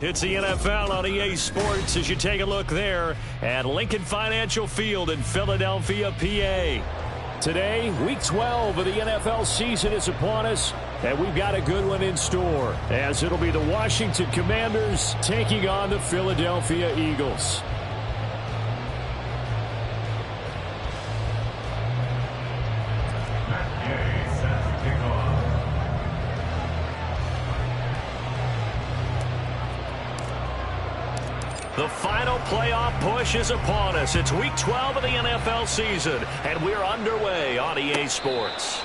It's the NFL on EA Sports as you take a look there at Lincoln Financial Field in Philadelphia, PA. Today, Week 12 of the NFL season is upon us, and we've got a good one in store, as it'll be the Washington Commanders taking on the Philadelphia Eagles. The final playoff push is upon us. It's Week 12 of the NFL season, and we're underway on EA Sports.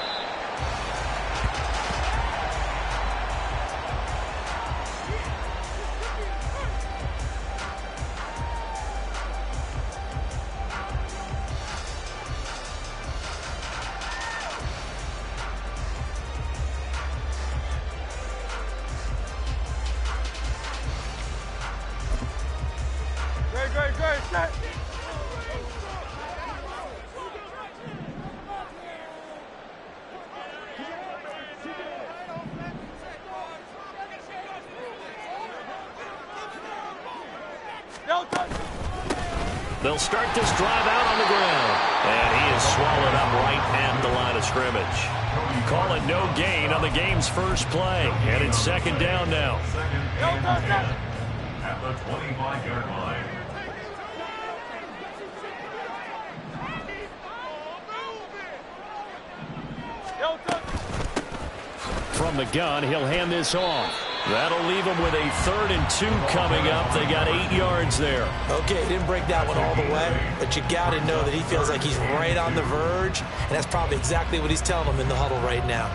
They'll start this drive out on the ground. And he is swallowed up right at the line of scrimmage. Call it no gain on the game's first play. And it's second down now. At the 25-yard line. From the gun, he'll hand this off. That'll leave them with a 3rd and 2 coming up. They got 8 yards there. Okay, didn't break that one all the way, but you got to know that he feels like he's right on the verge, and that's probably exactly what he's telling them in the huddle right now.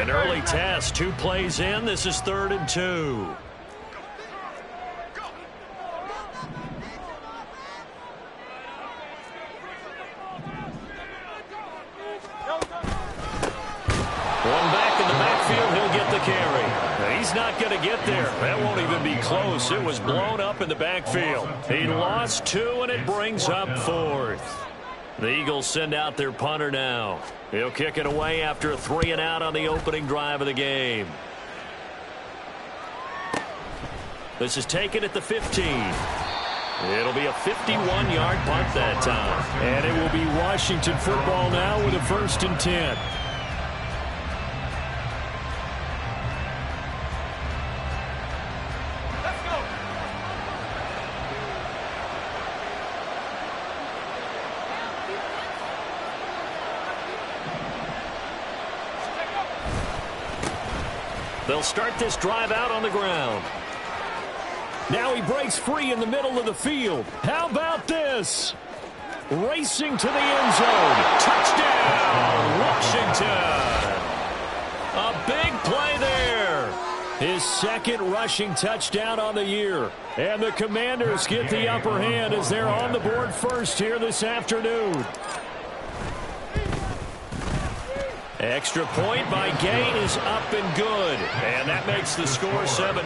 An early test, 2 plays in. This is 3rd and 2. One back in the backfield, he'll get the carry. He's not going to get there. That won't even be close. It was blown up in the backfield. He lost 2, and it brings up 4th. The Eagles send out their punter now. He'll kick it away after a 3 and out on the opening drive of the game. This is taken at the 15. It'll be a 51-yard punt that time. And it will be Washington football now with a 1st and 10. They'll start this drive out on the ground. Now he breaks free in the middle of the field. How about this? Racing to the end zone. Touchdown, Washington. A big play there. His 2nd rushing touchdown on the year. And the Commanders get the upper hand as they're on the board first here this afternoon. Extra point by Gay is up and good. And that makes the score 7-0.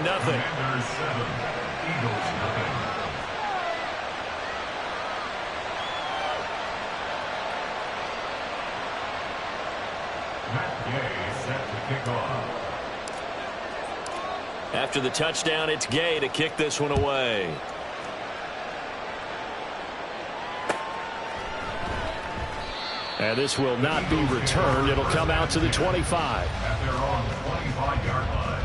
After the touchdown, it's Gay to kick this one away. And this will not be returned. It'll come out to the 25. At their own 25-yard line.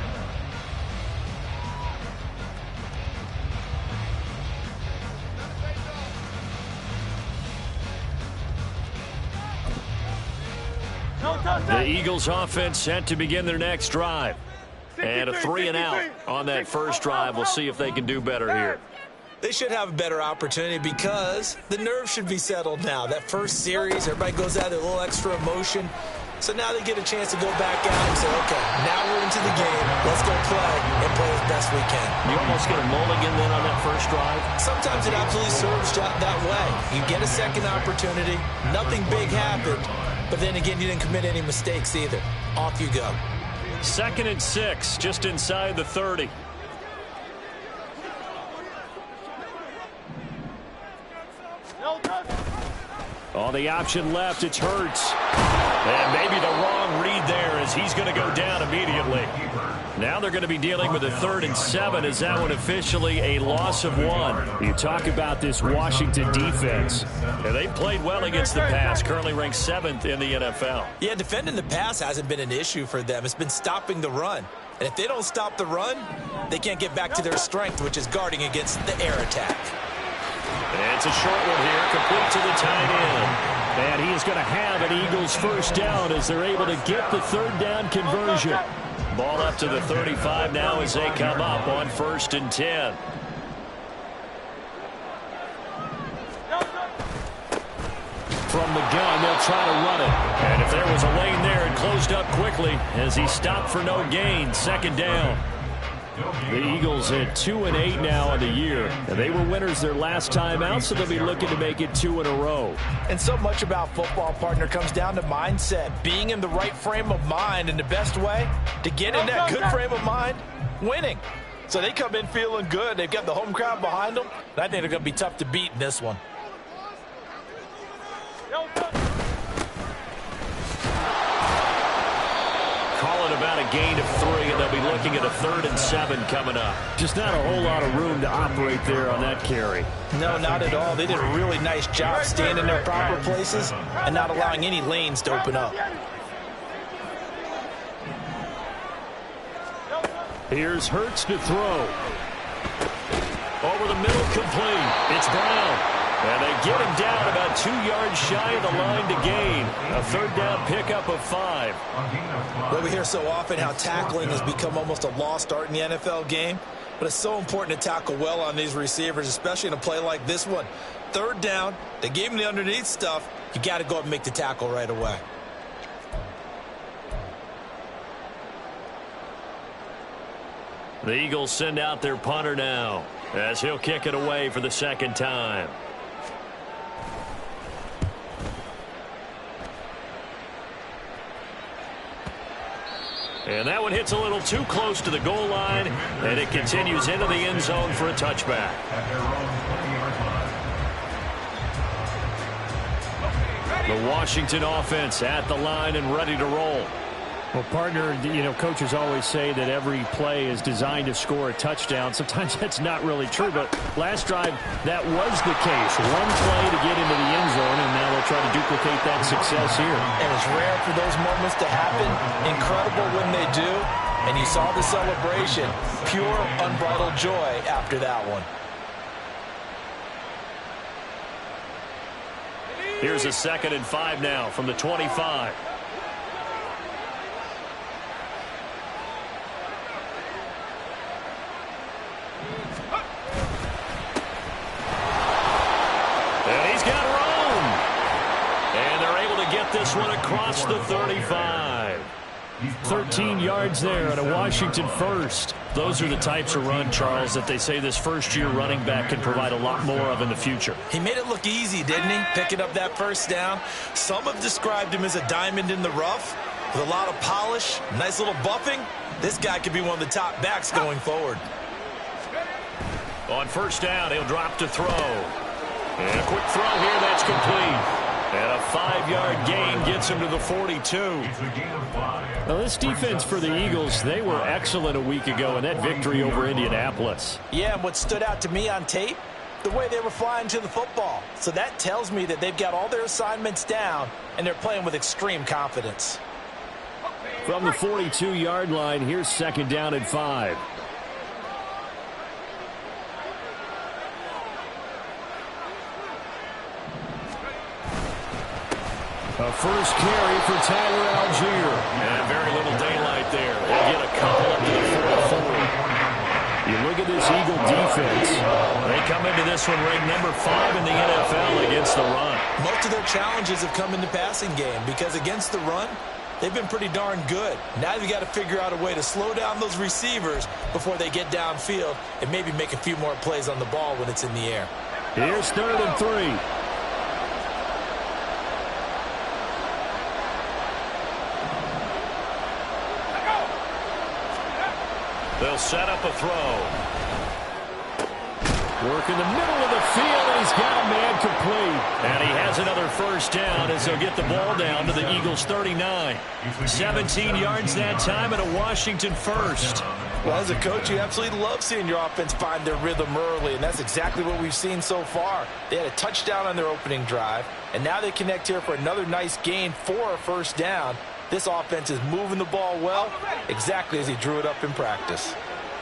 The Eagles offense set to begin their next drive. And a 3-and-out on that first drive. We'll see if they can do better here. They should have a better opportunity because the nerves should be settled now. That first series, everybody goes out with a little extra emotion. So now they get a chance to go back out and say, okay, now we're into the game. Let's go play and play as best we can. You almost get a mulligan then on that first drive? Sometimes it absolutely serves that way. You get a second opportunity. Nothing big happened. But then again, you didn't commit any mistakes either. Off you go. 2nd and 6, just inside the 30. On the option left, it's Hurts. And maybe the wrong read there as he's going to go down immediately. Now they're going to be dealing with a 3rd and 7 as that one officially a loss of 1. You talk about this Washington defense. And they played well against the pass, currently ranked 7th in the NFL. Yeah, defending the pass hasn't been an issue for them. It's been stopping the run. And if they don't stop the run, they can't get back to their strength, which is guarding against the air attack. And it's a short one here, complete to the tight end. And he is going to have an Eagles first down as they're able to get the 3rd down conversion. Ball up to the 35 now as they come up on 1st and 10. From the gun, they'll try to run it. And if there was a lane there, it closed up quickly as he stopped for no gain. 2nd down. The Eagles at 2-8 now on the year. And they were winners their last time out, so they'll be looking to make it 2 in a row. And so much about football, partner, comes down to mindset. Being in the right frame of mind, and the best way to get in that good frame of mind, winning. So they come in feeling good. They've got the home crowd behind them. And I think they're going to be tough to beat in this one. Call it about a gain of 3, and they'll be looking at a 3rd and 7 coming up. Just not a whole lot of room to operate there on that carry. No, not at all. They did a really nice job staying in their proper places and not allowing any lanes to open up. Here's Hurts to throw. Over the middle, complete. It's Brown. And they get him down about 2 yards shy of the line to gain. A 3rd down pickup of 5. Well, we hear so often how tackling has become almost a lost art in the NFL game. But it's so important to tackle well on these receivers, especially in a play like this one. 3rd down, they gave him the underneath stuff. You got to go up and make the tackle right away. The Eagles send out their punter now as he'll kick it away for the 2nd time. And that one hits a little too close to the goal line, and it continues into the end zone for a touchback. The Washington offense at the line and ready to roll. Well, partner, coaches always say that every play is designed to score a touchdown. Sometimes that's not really true, but last drive, that was the case. One play to get into the end zone, and now they'll try to duplicate that success here. And it's rare for those moments to happen. Incredible when they do. And you saw the celebration. Pure, unbridled joy after that one. Here's a 2nd and 5 now from the 25. This one across the 35. 13 yards there on a Washington first. Those are the types of run, Charles, that they say this first-year running back can provide a lot more of in the future. He made it look easy, didn't he? Picking up that first down. Some have described him as a diamond in the rough with a lot of polish, nice little buffing. This guy could be one of the top backs going forward. On 1st down, he'll drop to throw. And a quick throw here, that's complete. And a 5-yard gain gets him to the 42. Now, this defense for the Eagles, they were excellent a week ago in that victory over Indianapolis. Yeah, and what stood out to me on tape, the way they were flying to the football. So that tells me that they've got all their assignments down, and they're playing with extreme confidence. From the 42-yard line, here's second down and 5. A first carry for Tyler Algier. And very little daylight there. They'll get a couple up to the 44. You look at this Eagle defense. They come into this one ranked number 5 in the NFL against the run. Most of their challenges have come in the passing game because against the run, they've been pretty darn good. Now you've got to figure out a way to slow down those receivers before they get downfield and maybe make a few more plays on the ball when it's in the air. Here's 3rd and 3. They'll set up a throw. Work in the middle of the field, and he's got a man complete. And he has another first down as they'll get the ball down to the Eagles' 39. 17 yards that time and a Washington first. Well, as a coach, you absolutely love seeing your offense find their rhythm early, and that's exactly what we've seen so far. They had a touchdown on their opening drive, and now they connect here for another nice gain for a first down. This offense is moving the ball well, exactly as he drew it up in practice.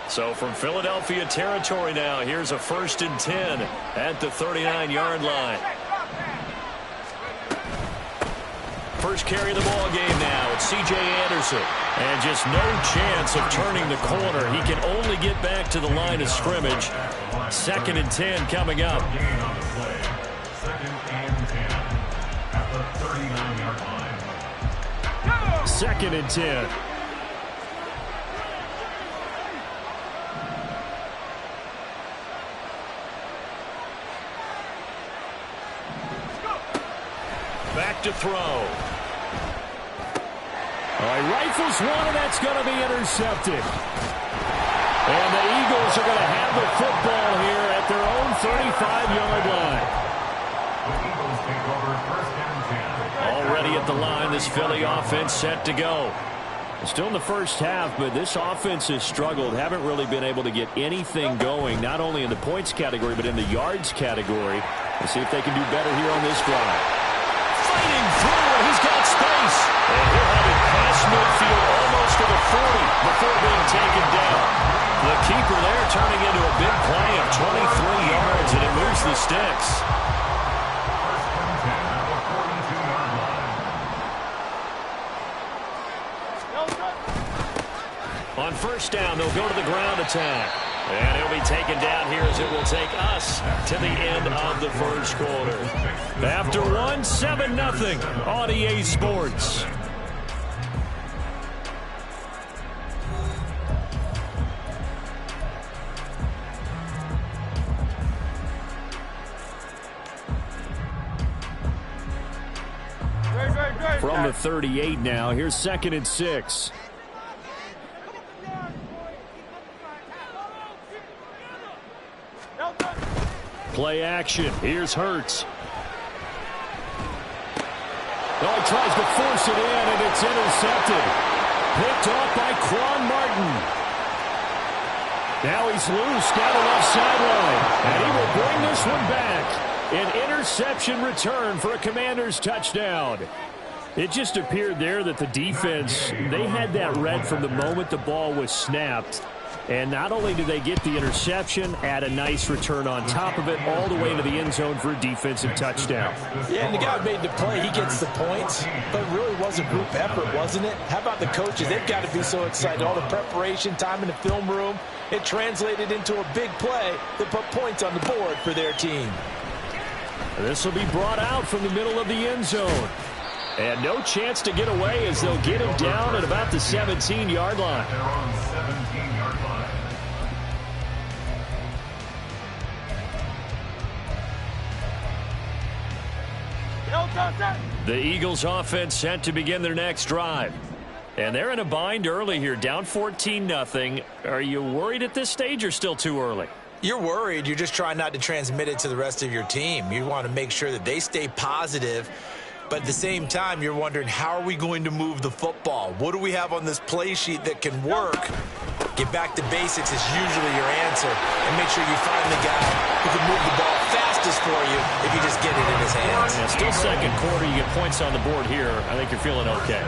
So from Philadelphia territory now, here's a 1st and 10 at the 39-yard line. First carry of the ball game now. It's C.J. Anderson. And just no chance of turning the corner. He can only get back to the line of scrimmage. 2nd and 10 coming up. 2nd and 10 at the 39-yard line. 2nd and 10. Back to throw. He rifles one, and that's going to be intercepted. And the Eagles are going to have the football here at their own 35-yard line. The Eagles take over 1st and 10. Already at the line, this Philly offense set to go. Still in the first half, but this offense has struggled. Haven't really been able to get anything going, not only in the points category, but in the yards category. Let's see if they can do better here on this drive. Fighting through, and he's got space. And he'll have it past midfield almost to the 40 before being taken down. The keeper there turning into a big play of 23 yards, and it moves the sticks. 1st and 10 at the 42-yard line. On first down, they'll go to the ground attack. And he'll be taken down here as it will take us to the end of the first quarter. After 7-0 on EA Sports. From the 38 now, here's 2nd and 6. Play action. Here's Hurts. He tries to force it in, and it's intercepted. Picked off by Quan Martin. Now he's loose down the left sideline, and he will bring this one back. An interception return for a Commanders touchdown. It just appeared there that the defense, they had that read from the moment the ball was snapped. And not only did they get the interception, add a nice return on top of it, all the way into the end zone for a defensive touchdown. Yeah, and the guy who made the play, he gets the points, but it really was a group effort, wasn't it? How about the coaches? They've got to be so excited. All the preparation, time in the film room, it translated into a big play that put points on the board for their team. This will be brought out from the middle of the end zone. And no chance to get away as they'll get him down at about the 17-yard line. They're on 17-yard line. The Eagles offense set to begin their next drive. And they're in a bind early here, down 14-0. Are you worried at this stage or still too early? You're worried. You're just trying not to transmit it to the rest of your team. You want to make sure that they stay positive. But at the same time, you're wondering, how are we going to move the football? What do we have on this play sheet that can work? Get back to basics is usually your answer, and make sure you find the guy who can move the ball fastest for you if you just get it in his hands. Yeah, still second quarter. You get points on the board here. I think you're feeling okay.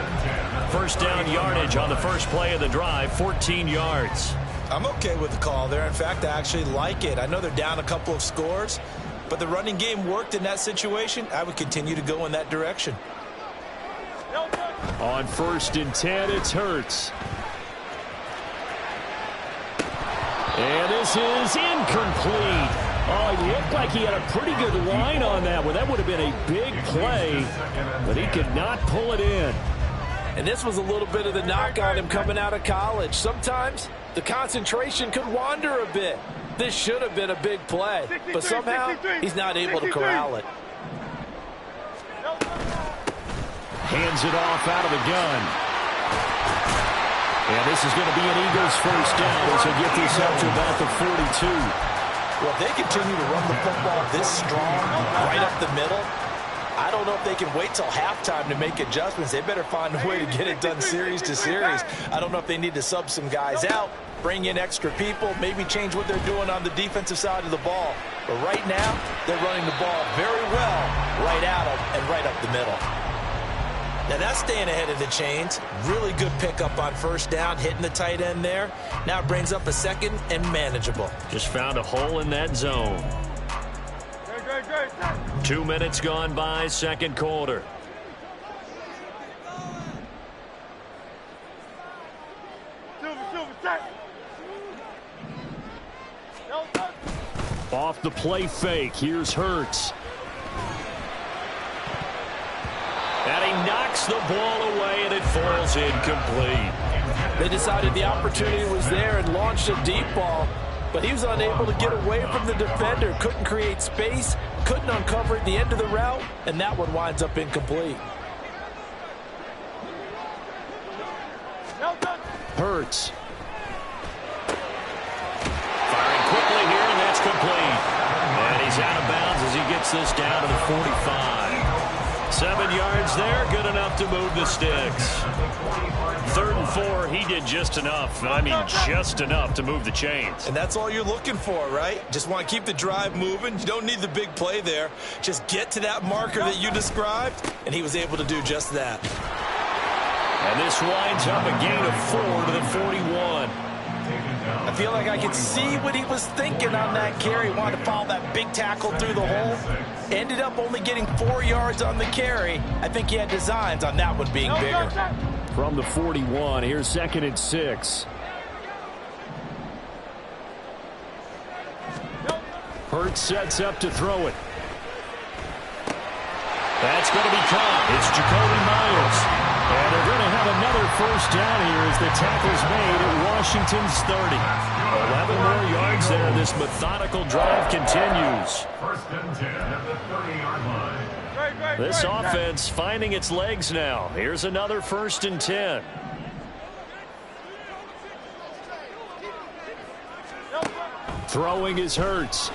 First down yardage on the first play of the drive, 14 yards. I'm okay with the call there. In fact, I actually like it. I know they're down a couple of scores, but the running game worked in that situation. I would continue to go in that direction. On 1st and 10, it's Hurts. And this is incomplete. Oh, he looked like he had a pretty good line on that one. That would have been a big play, but he could not pull it in. And this was a little bit of the knock on him coming out of college. Sometimes the concentration could wander a bit. This should have been a big play, but somehow he's not able to corral it. Hands it off out of the gun. And this is going to be an Eagles first down as they get this up to about the 42. Well, if they continue to run the football this strong, right up the middle, I don't know if they can wait till halftime to make adjustments. They better find a way to get it done series to series. I don't know if they need to sub some guys out, bring in extra people, maybe change what they're doing on the defensive side of the ball. But right now, they're running the ball very well right at them and right up the middle. Now that's staying ahead of the chains. Really good pickup on first down, hitting the tight end there. Now it brings up a second and manageable. Just found a hole in that zone. 2 minutes gone by, second quarter. Off the play fake, here's Hurts. And he knocks the ball away, and it falls incomplete. They decided the opportunity was there and launched a deep ball, but he was unable to get away from the defender. Couldn't create space, couldn't uncover at the end of the route, and that one winds up incomplete. Hurts. Firing quickly here, and that's complete. And he's out of bounds as he gets this down to the 45. 7 yards there, good enough to move the sticks. 3rd and 4, he did just enough. I mean, just enough to move the chains. And that's all you're looking for, right? Just want to keep the drive moving. You don't need the big play there. Just get to that marker that you described, and he was able to do just that. And this winds up a gain of 4 to the 41. I feel like I could see what he was thinking on that carry. Wanted to follow that big tackle through the hole. Ended up only getting 4 yards on the carry. I think he had designs on that one being bigger. From the 41, here's 2nd and 6. Hurts sets up to throw it. That's going to be caught. It's Jacoby Myers. And they're going to have another first down here as the tackle's made at Washington's 30. 11 more yards there. This methodical drive continues. 1st and 10 at the 30-yard line. This offense finding its legs now. Here's another 1st and 10. Throwing is Hurts.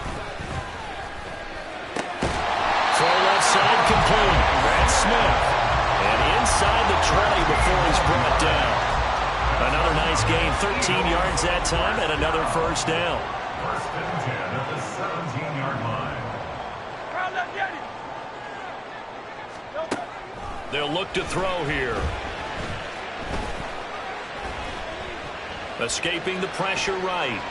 Throw left side complete. Brad Smith. And inside the 20 before he's brought down. Another nice gain, 13 yards that time, and another first down. 1st and 10 at the 17-yard line. They'll look to throw here. Escaping the pressure right.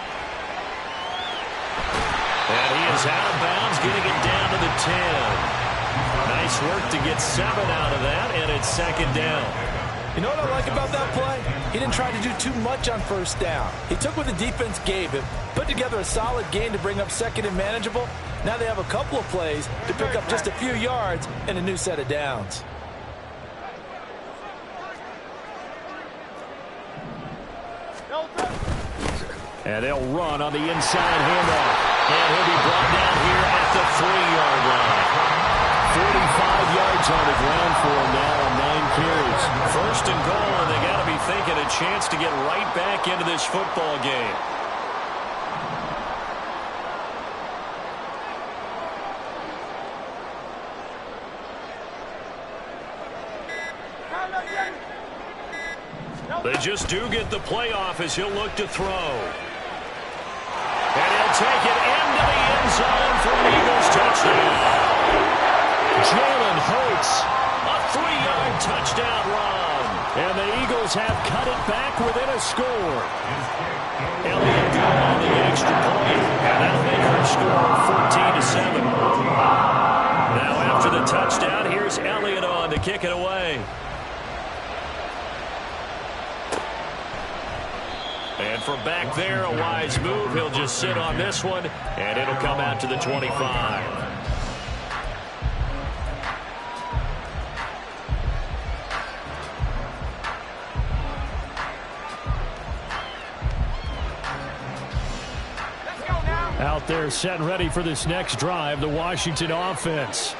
And he is out of bounds, getting it down to the 10. Nice work to get 7 out of that, and it's 2nd down. You know what I like about that play? He didn't try to do too much on first down. He took what the defense gave him, put together a solid gain to bring up 2nd and manageable. Now they have a couple of plays to pick up just a few yards and a new set of downs. And they'll run on the inside handoff. And he'll be brought down here at the 3-yard line. 45 yards on the ground for him now on 9 carries. 1st and goal, and they got to be thinking a chance to get right back into this football game. They just do get the playoff as he'll look to throw. And he'll take it into the end zone for an Eagles touchdown. Jalen Hurts, a 3-yard touchdown run. And the Eagles have cut it back within a score. Elliott got on the extra point, and that'll make our score 14-7. Now after the touchdown, here's Elliott on to kick it away. And from back there, a wise move. He'll just sit on this one, and it'll come out to the 25. Out there set and ready for this next drive, the Washington offense.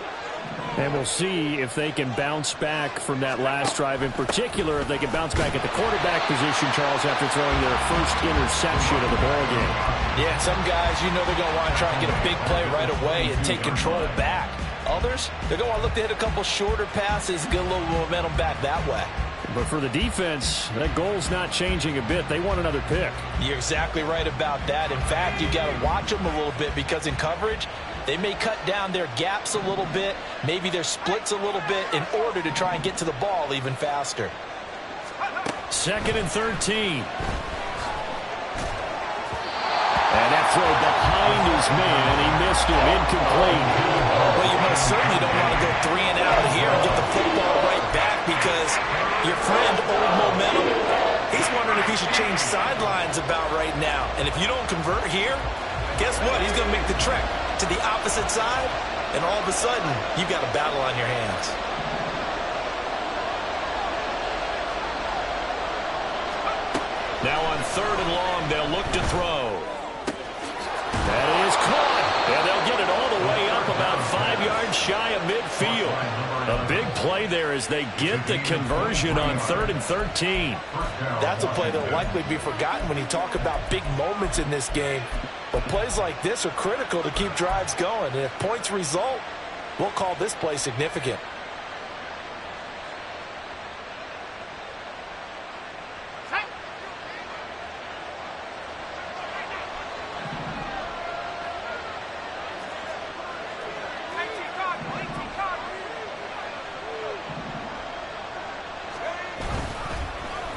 And we'll see if they can bounce back from that last drive, in particular, if they can bounce back at the quarterback position, Charles, after throwing their first interception of the ballgame. Yeah, some guys, you know they're going to want to try and get a big play right away and take control back. Others, they're going to want to look to hit a couple shorter passes, get a little momentum back that way. But for the defense, that goal's not changing a bit. They want another pick. You're exactly right about that. In fact, you've got to watch them a little bit because in coverage, they may cut down their gaps a little bit, maybe their splits a little bit in order to try and get to the ball even faster. 2nd and 13. And that throw behind his man, he missed him, incomplete. Well, you most certainly don't want to go 3 and out here and get the football right back because your friend, Old Momentum, he's wondering if he should change sidelines about right now. And if you don't convert here, guess what? He's going to make the trek to the opposite side, and all of a sudden, you've got a battle on your hands. Now on 3rd and long, they'll look to throw. That is caught. And they'll get it all the way up about 5 yards shy of midfield. A big play there as they get the conversion on 3rd and 13. That's a play that will likely be forgotten when you talk about big moments in this game. But plays like this are critical to keep drives going. And if points result, we'll call this play significant.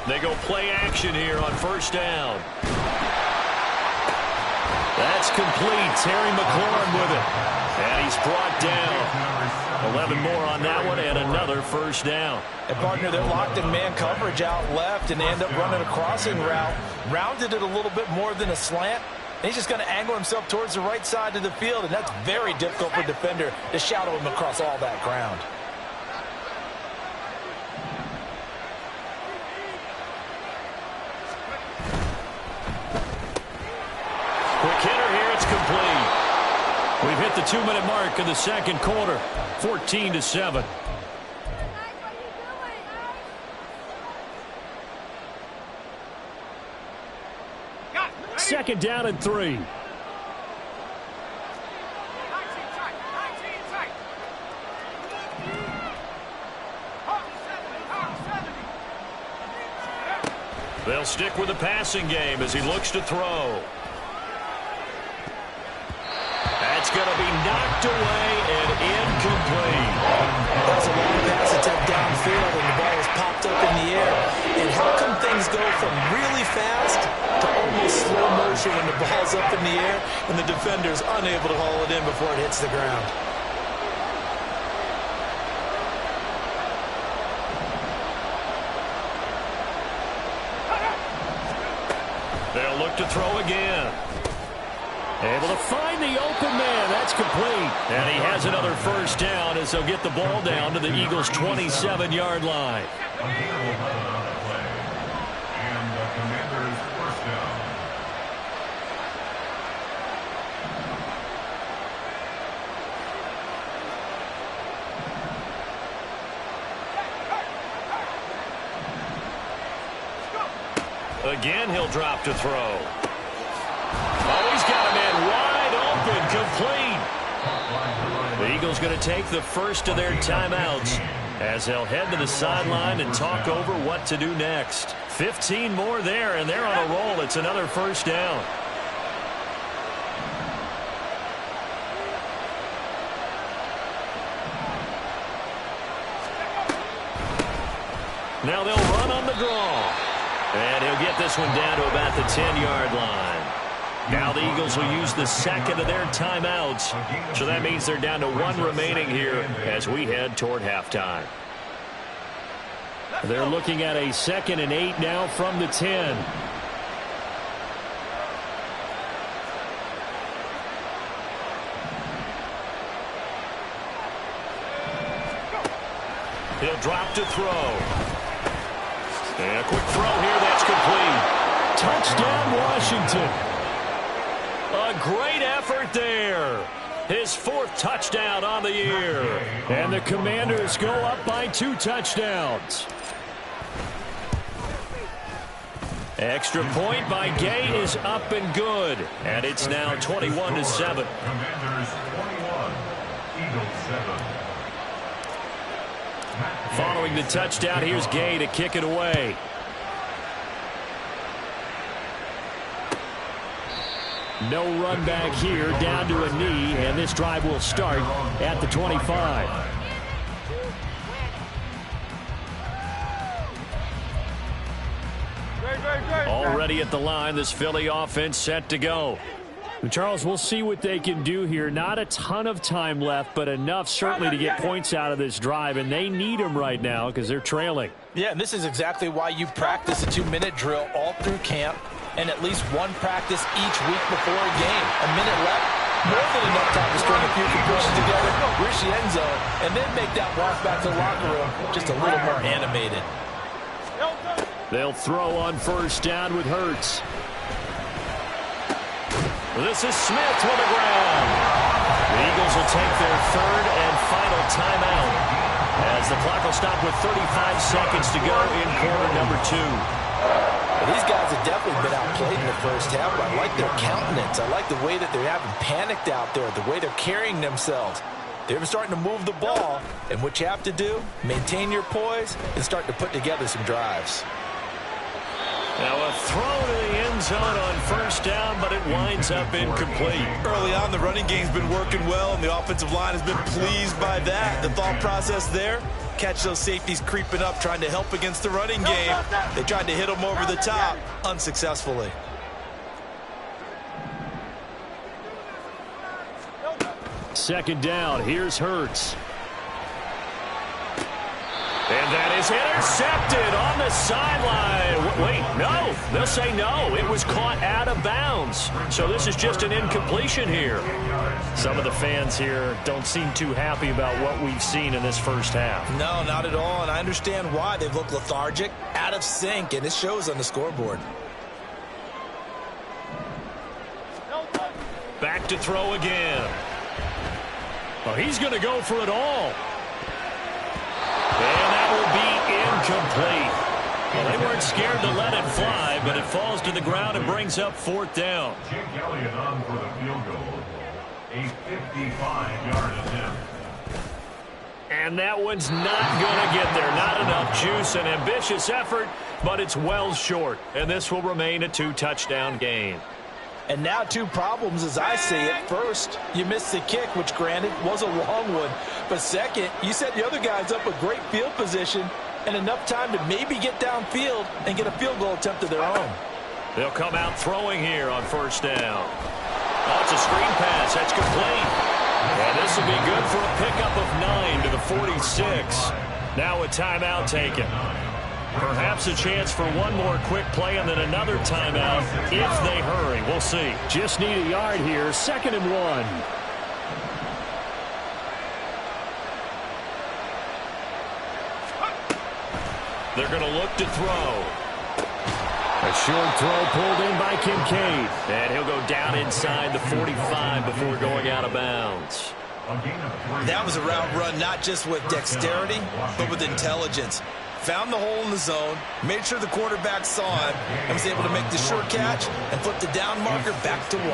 They go play action here on 1st down. That's complete. Terry McLaurin with it. And he's brought down. 11 more on that one and another 1st down. And, partner, they're locked in man coverage out left and they end up running a crossing route. Rounded it a little bit more than a slant. And he's just going to angle himself towards the right side of the field. And that's very difficult for a defender to shadow him across all that ground. Quick hitter here, it's complete. We've hit the 2-minute mark of the 2nd quarter, 14-7. Second down and 3. They'll stick with the passing game as he looks to throw. That's going to be knocked away and incomplete. That was a long pass attempt downfield, and the ball was popped up in the air. And how come things go from really fast to almost slow motion when the ball's up in the air and the defender's unable to haul it in before it hits the ground? They'll look to throw again. Able to find the open man. That's complete. And he has another 1st down as they'll get the ball down to the Eagles' 27-yard line. And the Commanders' 1st down. Again, he'll drop to throw. Oh, he's got a man wide open, complete. The Eagles going to take the first of their timeouts. as they'll head to the sideline and talk over what to do next. 15 more there, and they're on a roll. It's another first down. Now they'll run on the draw. And he'll get this one down to about the 10-yard line. Now the Eagles will use the second of their timeouts. So that means they're down to one remaining here as we head toward halftime. They're looking at a 2nd and 8 now from the 10. He'll drop to throw. And a quick throw here, that's complete. Touchdown, Washington. A great effort there. His 4th touchdown on the year. And the Commanders go up by 2 touchdowns. Extra point by Gay is up and good. And it's now 21-7. Commanders 21, Eagles 7. Following the touchdown, here's Gay to kick it away. No run back here, down to a knee, and this drive will start at the 25. Already at the line, this Philly offense set to go. Charles, we'll see what they can do here. Not a ton of time left, but enough certainly to get points out of this drive, and they need them right now because they're trailing. Yeah, and this is exactly why you practice a 2-minute drill all through camp and at least one practice each week before a game. A minute left, more than enough time to string a few concussions together, reach the end zone, and then make that walk back to the locker room just a little more animated. They'll throw on first down with Hurts. This is Smith to the ground. The Eagles will take their 3rd and final timeout as the clock will stop with 35 seconds to go in quarter number 2. Well, these guys have definitely been outplayed in the first half, but I like their countenance. I like the way that they're having panicked out there, the way they're carrying themselves. They're starting to move the ball, and what you have to do, maintain your poise and start to put together some drives. Now a throw to the end zone on first down, but it winds up incomplete. Early on, the running game's been working well, and the offensive line has been pleased by that. The thought process there, catch those safeties creeping up, trying to help against the running game. They tried to hit them over the top, unsuccessfully. Second down, here's Hurts. And that is intercepted on the sideline. Wait, no. They'll say no. It was caught out of bounds. So this is just an incompletion here. Some of the fans here don't seem too happy about what we've seen in this first half. No, not at all, and I understand why. They've looked lethargic, out of sync, and it shows on the scoreboard. Back to throw again. Oh, he's going to go for it all. And that will be incomplete. Well, they weren't scared to let it fly, but it falls to the ground and brings up 4th down. Jake Elliott on for the field goal. A 55-yard attempt. And that one's not going to get there. Not enough juice. An ambitious effort, but it's well short. And this will remain a 2-touchdown game. And now 2 problems as I see it. First, you missed the kick, which granted was a long one. But second, you set the other guys up with great field position and enough time to maybe get downfield and get a field goal attempt of their own. They'll come out throwing here on first down. Oh, it's a screen pass. That's complete. And this will be good for a pickup of 9 to the 46. Now a timeout taken. Perhaps a chance for one more quick play and then another timeout if they hurry. We'll see. Just need a yard here. 2nd and 1. They're going to look to throw. A short throw pulled in by Kincaid. And he'll go down inside the 45 before going out of bounds. That was a route run not just with dexterity, but with intelligence. Found the hole in the zone, made sure the quarterback saw him, and was able to make the sure catch and flip the down marker back to 1.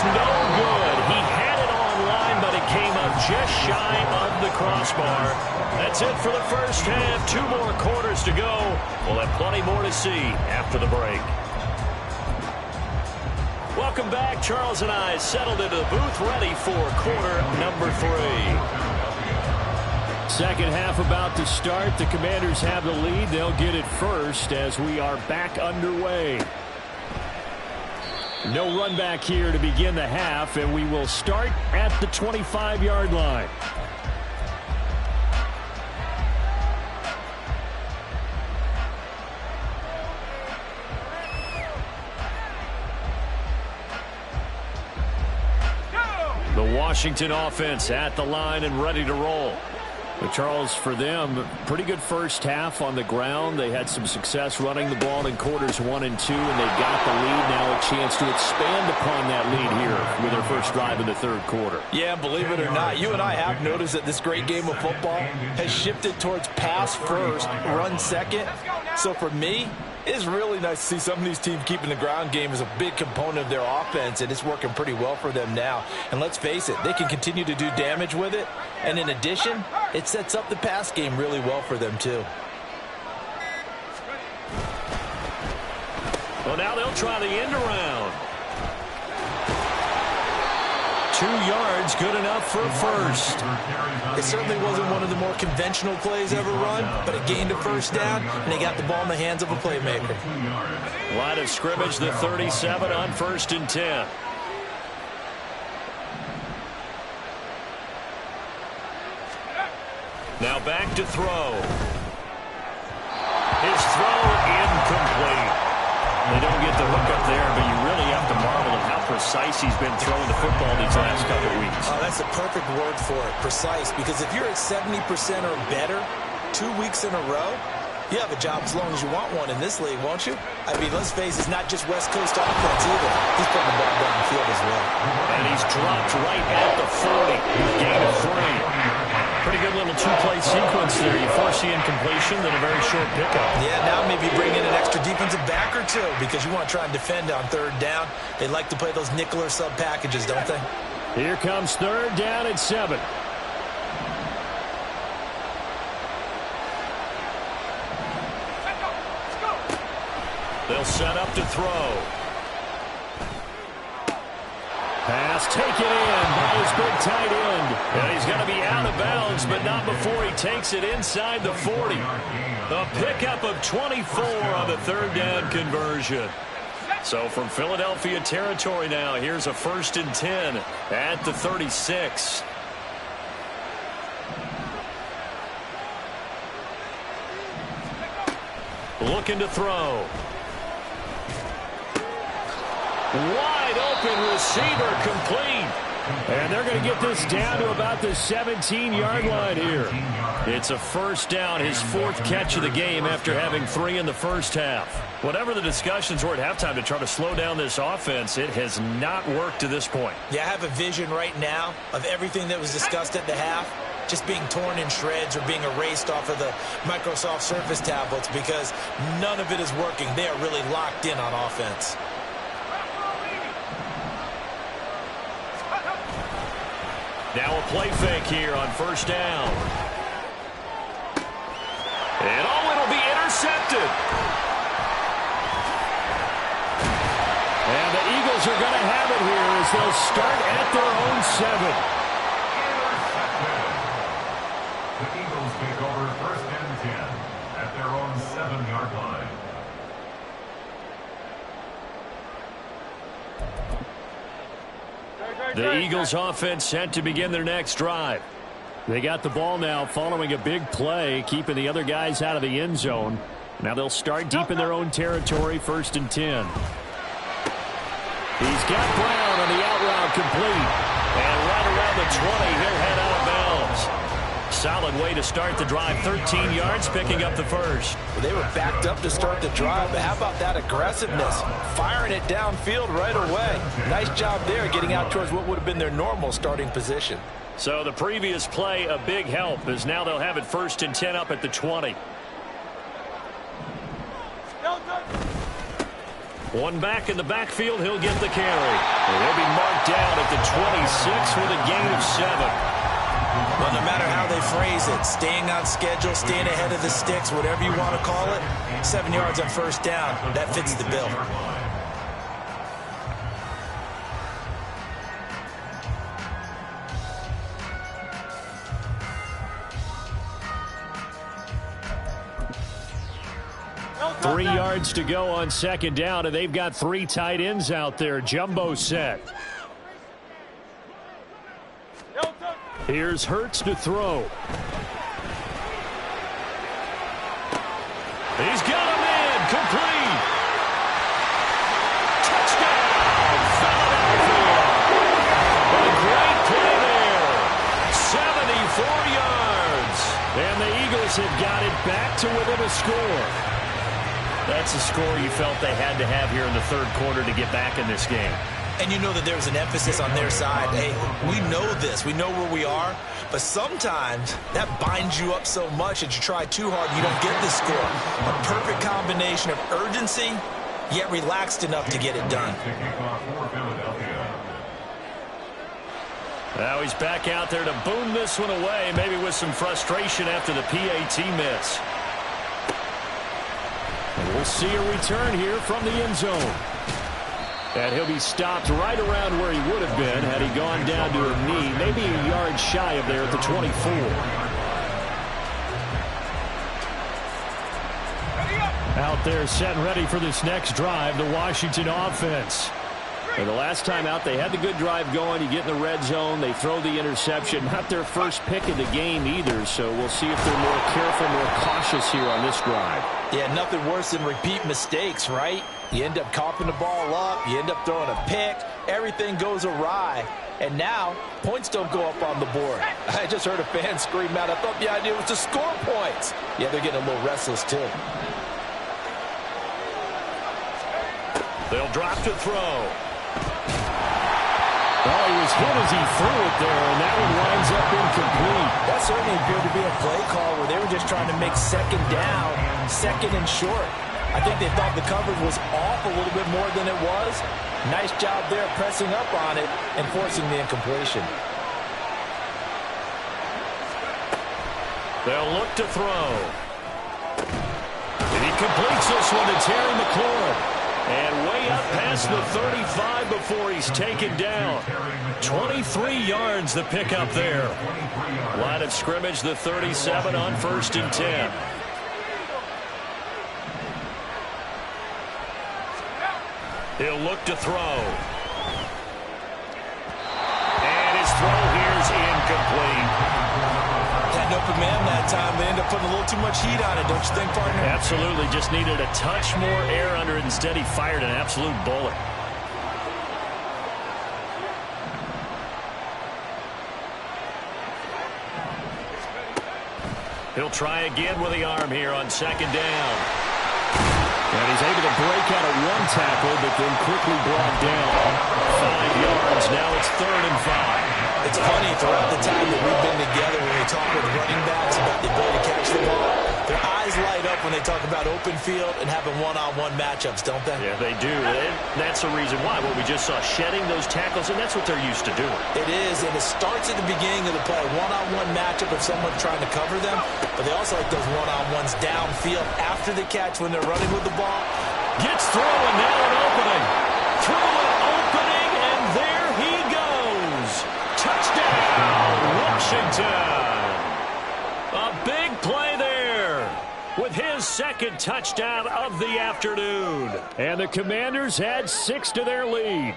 It's no good. He had it online, but it came up just shy of the crossbar. That's it for the first half. 2 more quarters to go. We'll have plenty more to see after the break. Welcome back. Charles and I settled into the booth, ready for quarter number 3. Second half about to start. The Commanders have the lead. They'll get it first as we are back underway. No run back here to begin the half, and we will start at the 25-yard line. The Washington offense at the line and ready to roll. But Charles, for them, pretty good first half on the ground. They had some success running the ball in quarters 1 and 2, and they got the lead. Now a chance to expand upon that lead here with their first drive in the third quarter. Yeah, believe it or not, you and I have noticed that this great game of football has shifted towards pass first, run second. So for me, it's really nice to see some of these teams keeping the ground game as a big component of their offense, and it's working pretty well for them now. And let's face it, they can continue to do damage with it. And in addition, it sets up the pass game really well for them, too. Well, now they'll try the end around. 2 yards, good enough for a first. It certainly wasn't one of the more conventional plays ever run, but it gained a first down, and they got the ball in the hands of a playmaker. Line of scrimmage, the 37 on 1st and 10. Now back to throw. His throw incomplete. They don't get the hook up there, but you really have to marvel at how precise he's been throwing the football these last couple of weeks. Oh, that's the perfect word for it, precise, because if you're at 70% or better 2 weeks in a row, you have a job as long as you want one in this league, won't you? I mean, let's face it, it's not just West Coast offense either. He's putting the ball down the field as well. And he's dropped right at the 40. Gain of 3. Pretty good little 2-play sequence there. You force the incompletion, then a very short pickup. Yeah, now maybe bring in an extra defensive back or two because you want to try and defend on 3rd down. They like to play those nickel or sub packages, don't they? Here comes 3rd down at 7. They'll set up to throw. Pass taken in by his big tight end. And he's going to be out of bounds, but not before he takes it inside the 40. A pickup of 24 on the 3rd down conversion. So from Philadelphia territory now, here's a 1st and 10 at the 36. Looking to throw. Wide open receiver, complete. And they're going to get this down to about the 17-yard line here. It's a 1st down, his 4th catch of the game after having 3 in the first half. Whatever the discussions were at halftime to try to slow down this offense, it has not worked to this point. Yeah, I have a vision right now of everything that was discussed at the half just being torn in shreds or being erased off of the Microsoft Surface tablets because none of it is working. They are really locked in on offense. Now a play fake here on 1st down. And it'll be intercepted. And the Eagles are going to have it here as they'll start at their own 7. The Eagles take over 1st and 10 at their own 7-yard line. The Eagles offense set to begin their next drive. They got the ball now following a big play, keeping the other guys out of the end zone. Now they'll start deep in their own territory, 1st and 10. He's got Brown on the out route complete. And right around the 20, he'll head out of bounds. Solid way to start the drive. 13 yards, picking up the first. Well, they were backed up to start the drive, but how about that aggressiveness? Firing it downfield right away. Nice job there getting out towards what would have been their normal starting position. So the previous play, a big help, as now they'll have it 1st and 10 up at the 20. One back in the backfield, he'll get the carry. And he'll be marked brought down at the 26 with a gain of 7. Well, no matter how they phrase it, staying on schedule, staying ahead of the sticks, whatever you want to call it, 7 yards on first down, that fits the bill. Three yards to go on second down, and they've got 3 tight ends out there. Jumbo set. Here's Hurts to throw. He's got him in. Complete. Touchdown, Philadelphia. What a great play there. 74 yards. And the Eagles have got it back to within a score. That's a score you felt they had to have here in the third quarter to get back in this game. And you know that there's an emphasis on their side. Hey, we know this. We know where we are. But sometimes that binds you up so much that you try too hard, you don't get the score. A perfect combination of urgency, yet relaxed enough to get it done. Now he's back out there to boom this one away, maybe with some frustration after the PAT miss. And we'll see a return here from the end zone. And he'll be stopped right around where he would have been had he gone down to a knee, maybe a yard shy of there at the 24. Out there set and ready for this next drive, the Washington offense. And the last time out, they had the good drive going. You get in the red zone, they throw the interception. Not their first pick of the game either, so we'll see if they're more careful, more cautious here on this drive. Yeah, nothing worse than repeat mistakes, right? You end up coughing the ball up, you end up throwing a pick, everything goes awry, and now points don't go up on the board. I just heard a fan scream out, I thought the idea was to score points. Yeah, they're getting a little restless too. They'll drop to throw. Oh, he was hit as he threw it there, and that one winds up incomplete. That certainly appeared to be a play call where they were just trying to make second down, second and short. I think they thought the coverage was off a little bit more than it was. Nice job there pressing up on it and forcing the incompletion. They'll look to throw. And he completes this one to Terry McLaurin. And way up past the 35 before he's taken down. 23 yards the pickup there. Line of scrimmage, the 37 on 1st and 10. He'll look to throw. And his throw here is incomplete. Had an open man that time. They ended up putting a little too much heat on it, don't you think, partner? Absolutely. Just needed a touch more air under it. Instead, he fired an absolute bullet. He'll try again with the arm here on second down. And he's able to break out of one tackle, but then quickly brought down. 5 yards. Now it's 3rd and 5. It's funny, throughout the time that we've been together, when we talk with running backs about the ability to catch the ball, their eyes light up when they talk about open field and having one-on-one matchups, don't they? Yeah, they do. And that's the reason why. Well, we just saw shedding those tackles, and that's what they're used to doing. It is, and it starts at the beginning of the play. One-on-one matchup if someone's trying to cover them, but they also like those one-on-ones downfield after the catch when they're running with the ball. Gets through, and now an opening. Through an opening, and there he goes. Touchdown, Washington. A big play there with his second touchdown of the afternoon. And the Commanders add 6 to their lead.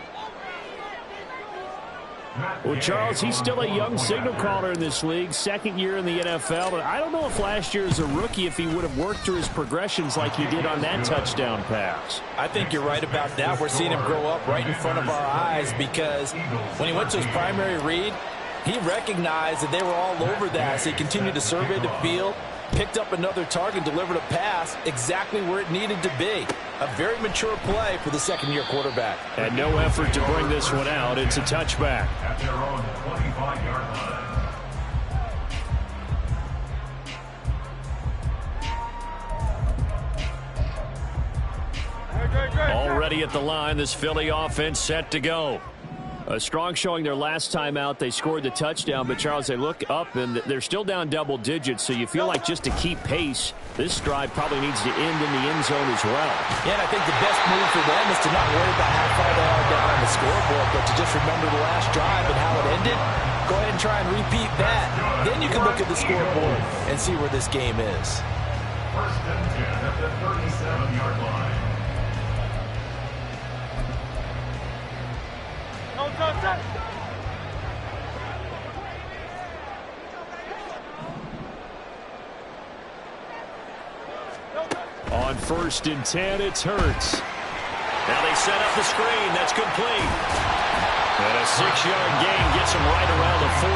Well, Charles, he's still a young signal caller in this league, 2nd year in the NFL, but I don't know if last year as a rookie if he would have worked through his progressions like he did on that touchdown pass. I think you're right about that. We're seeing him grow up right in front of our eyes because when he went to his primary read, he recognized that they were all over that, so he continued to survey the field, picked up another target, delivered a pass exactly where it needed to be. A very mature play for the second-year quarterback. And no effort to bring this one out. It's a touchback. At their own 25-yard line. Already at the line, this Philly offense set to go. A strong showing their last time out. They scored the touchdown, but Charles, they look up and they're still down double digits, so you feel like just to keep pace, this drive probably needs to end in the end zone as well. Yeah, and I think the best move for them is to not worry about how far they are down on the scoreboard, but to just remember the last drive and how it ended. Go ahead and try and repeat that. Then you can look at the scoreboard and see where this game is. First and 10 at the 37-yard line. On first and 10, it's Hurts. Now they set up the screen. That's complete. And a 6-yard gain gets him right around the 43.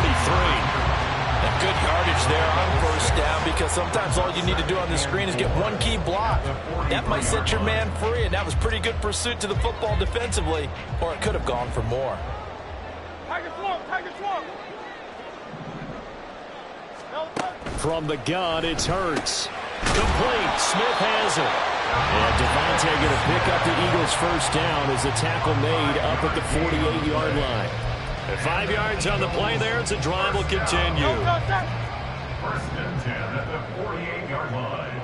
And good yardage there on first down, because sometimes all you need to do on the screen is get one key block. That might set your man free, and that was pretty good pursuit to the football defensively, or it could have gone for more. From the gun, it's Hurts. Complete. Smith has it. And Devontae going to pick up the Eagles' first down as the tackle made up at the 48-yard line. And 5 yards on the play there as the drive will continue. First and 10 at the 48-yard line.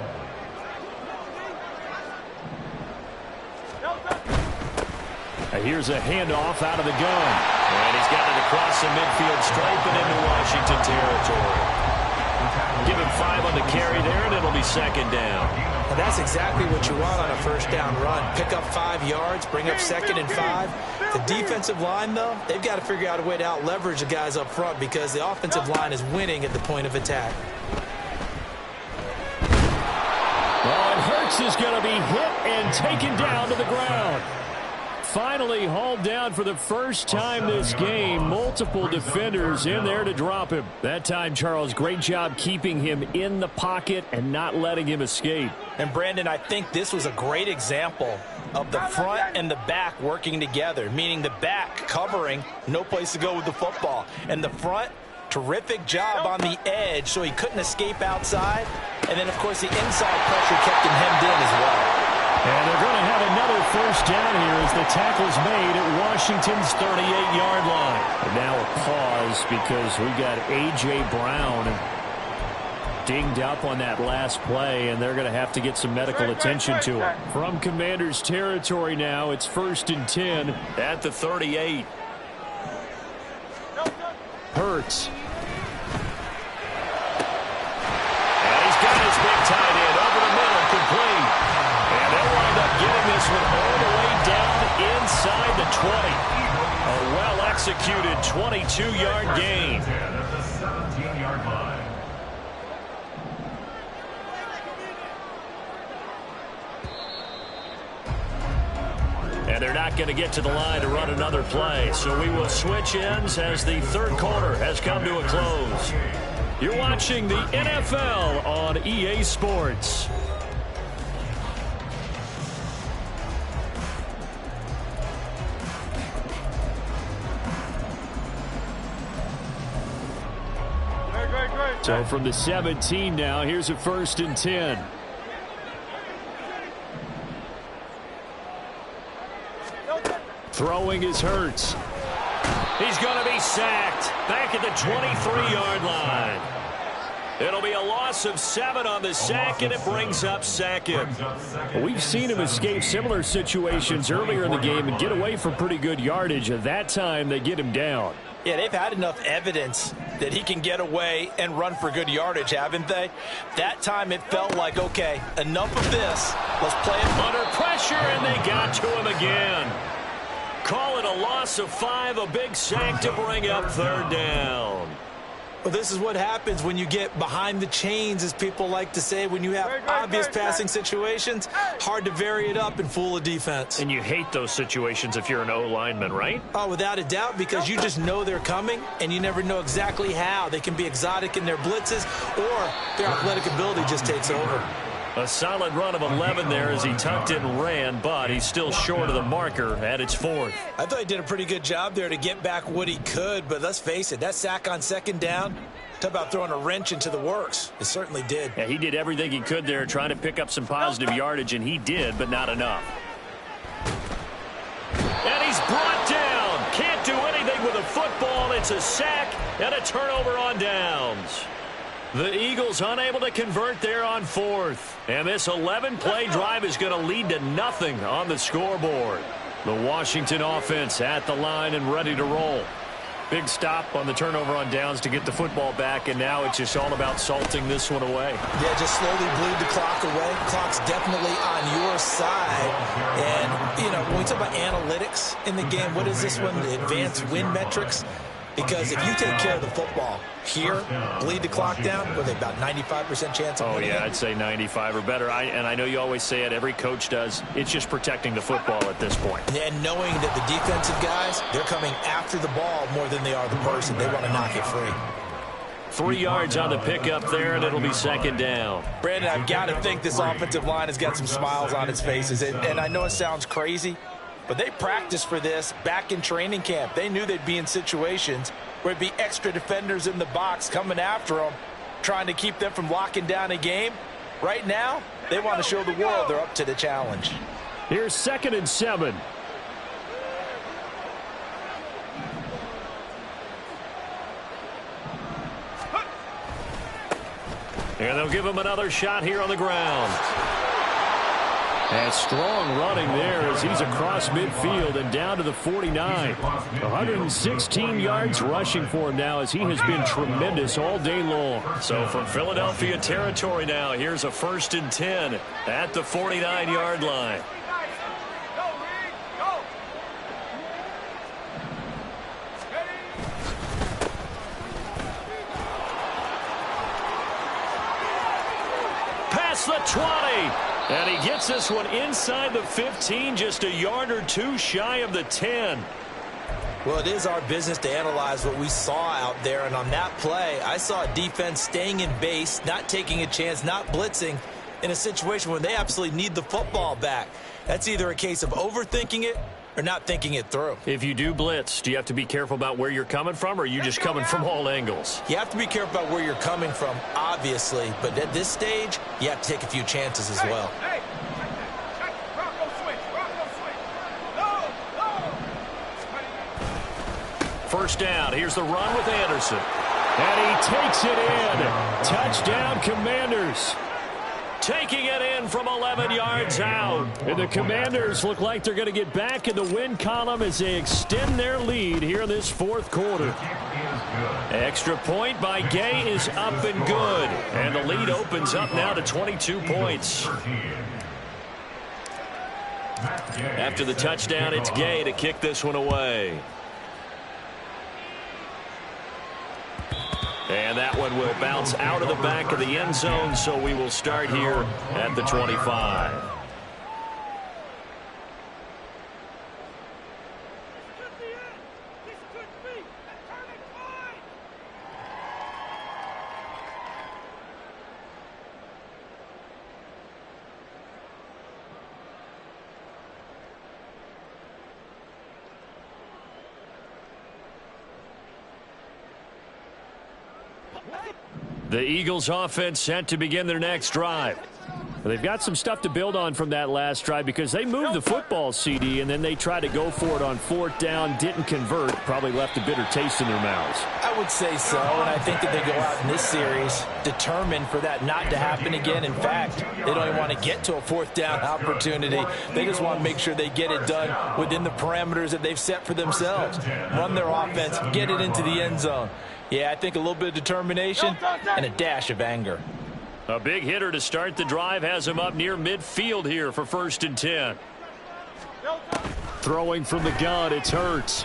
Here's a handoff out of the gun. And he's got it across the midfield stripe and into Washington territory. Give him 5 on the carry there, and it'll be second down. And that's exactly what you want on a first down run. Pick up 5 yards, bring up second and 5. The defensive line, though, they've got to figure out a way to out-leverage the guys up front because the offensive line is winning at the point of attack. Well, and Hurts is going to be hit and taken down to the ground. Finally hauled down for the first time this game. Multiple defenders in there to drop him. That time, Charles, great job keeping him in the pocket and not letting him escape. And, Brandon, I think this was a great example of the front and the back working together, meaning the back covering, no place to go with the football. And the front, terrific job on the edge so he couldn't escape outside. And then, of course, the inside pressure kept him hemmed in as well. And they're going to have another first down here as the tackle's made at Washington's 38-yard line. And now a pause because we got A.J. Brown dinged up on that last play, and they're going to have to get some medical attention to him. From Commander's territory now, it's first and 10 at the 38. Hurts. And he's got his big tight end over the middle, complete. And they'll wind up getting this one all the way down inside the 20. A well-executed 22-yard gain. At the 17-yard line. And they're not going to get to the line to run another play. So we will switch ends as the third quarter has come to a close. You're watching the NFL on EA Sports. So from the 17 now, here's a first and 10. Throwing is Hurts. He's going to be sacked back at the 23-yard line. It'll be a loss of 7 on the sack, and it brings up second. We've seen him escape similar situations earlier in the game and get away from pretty good yardage. At that time, they get him down. Yeah, they've had enough evidence that he can get away and run for good yardage, haven't they? That time it felt like, okay, enough of this. Let's play it Under pressure, and they got to him again. Call it a loss of 5, a big sack to bring up third down. Well, this is what happens when you get behind the chains, as people like to say. When you have obvious passing situations, hard to vary it up and fool a defense. And you hate those situations if you're an O-lineman, right? Oh, without a doubt, because you just know they're coming, and you never know exactly how. They can be exotic in their blitzes, or their athletic ability just takes over. A solid run of 11 there as he tucked it and ran, but he's still short of the marker at its 4th. I thought he did a pretty good job there to get back what he could, but let's face it, that sack on second down, talk about throwing a wrench into the works. It certainly did. Yeah, he did everything he could there trying to pick up some positive yardage, and he did, but not enough. And he's brought down. Can't do anything football. It's a sack and a turnover on downs. The Eagles unable to convert there on fourth. And this 11-play drive is going to lead to nothing on the scoreboard. The Washington offense at the line and ready to roll. Big stop on the turnover on downs to get the football back, and now it's just all about salting this one away. Yeah, just slowly bleed the clock away. Clock's definitely on your side. And, you know, when we talk about analytics in the game, what is this one? The advanced win metrics? Because if you take care of the football here, bleed the clock down, with about 95% chance of winning. Oh, yeah, I'd say 95 or better. And I know you always say it, every coach does. It's just protecting the football at this point. And knowing that the defensive guys, they're coming after the ball more than they are the person. They want to knock it free. 3 yards on the pickup there, and it'll be second down. Brandon, I've got to think this offensive line has got some smiles on its faces. And I know it sounds crazy, but they practiced for this back in training camp. They knew they'd be in situations where there'd be extra defenders in the box coming after them, trying to keep them from locking down a game. Right now, they want to show the world they're up to the challenge. Here's 2nd and 7. And they'll give him another shot here on the ground. And strong running there as he's across midfield and down to the 49. 116 yards rushing for him now as he has been tremendous all day long. So from Philadelphia territory now, here's a 1st and 10 at the 49-yard line. Past the 20. And he gets this one inside the 15, just a yard or two shy of the 10. Well, it is our business to analyze what we saw out there. And on that play, I saw a defense staying in base, not taking a chance, not blitzing in a situation where they absolutely need the football back. That's either a case of overthinking it or not thinking it through. If you do blitz, do you have to be careful about where you're coming from, or are you just coming from all angles? You have to be careful about where you're coming from, obviously. But at this stage, you have to take a few chances as well. First down. Here's the run with Anderson. And he takes it in. Touchdown, Commanders. Taking it in from 11 yards out. And the Commanders look like they're going to get back in the win column as they extend their lead here in this 4th quarter. Extra point by Gay is up and good. And the lead opens up now to 22 points. After the touchdown, it's Gay to kick this one away. And that one will bounce out of the back of the end zone, so we will start here at the 25. The Eagles offense set to begin their next drive. They've got some stuff to build on from that last drive because they moved the football, CD, and then they tried to go for it on 4th down, didn't convert, probably left a bitter taste in their mouths. I would say so, and I think that they go out in this series determined for that not to happen again. In fact, they don't even want to get to a 4th down opportunity. They just want to make sure they get it done within the parameters that they've set for themselves. Run their offense, get it into the end zone. Yeah, I think a little bit of determination and a dash of anger. A big hitter to start the drive has him up near midfield here for 1st and 10. Throwing from the gun, it's Hurts.